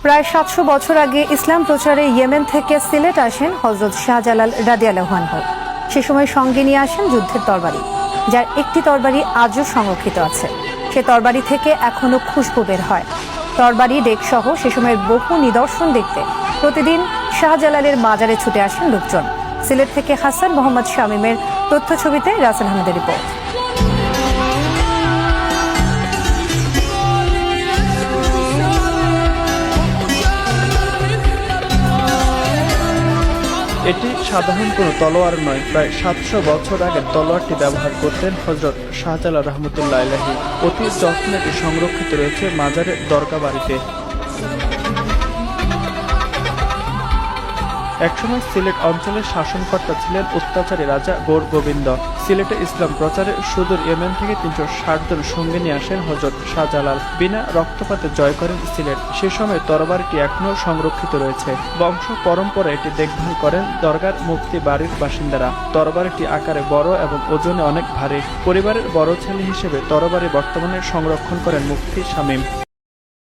প্রায় ৭০০ বছর আগে ইসলাম প্রচারে ইয়েমেন থেকে সিলেট আসেন হযরত শাহজালাল রাদিয়াল্লাহু আনহু। সে সময় সঙ্গে নিয়ে আসেন যুদ্ধের তরবারি, যার একটি তরবারি আজও সংরক্ষিত আছে। সে তরবারি থেকে এখনো খুশবু বের হয়। তরবারি ডেকসহ সে সময়ের বহু নিদর্শন দেখতে প্রতিদিন শাহজালালের মাজারে ছুটে আসেন লোকজন। সিলেট থেকে হাসান মোহাম্মদ শামীমের তথ্য ছবিতে রাসেল আহমেদের রিপোর্ট। এটি সাধারণ কোনো তলোয়ার নয়। প্রায় ৭০০ বছর আগে তলোয়ারটি ব্যবহার করতেন হযরত শাহজালাল রহমতুল্লাহ আলাইহি। অতি যত্নে এটি সংরক্ষিত রয়েছে মাজারের দরগা বাড়িতে। একসময় সিলেট অঞ্চলের শাসনকর্তা ছিলেন অত্যাচারী রাজা গৌর গোবিন্দ। সিলেটে ইসলাম প্রচারে সুদূর ইয়েমেন থেকে ৩৬০ জন সঙ্গে নিয়ে আসেন হযরত শাহজালাল। বিনা রক্তপাতে জয় করেন সিলেট। সে সময় তরবারিটি এখনও সংরক্ষিত রয়েছে। বংশ পরম্পরা এটি দেখভাল করেন দরগার মুফতি বাড়ির বাসিন্দারা। তরবারিটি আকারে বড় এবং ওজনে অনেক ভারী। পরিবারের বড় ছেলে হিসেবে তরবারি বর্তমানে সংরক্ষণ করেন মুফতি শামীম।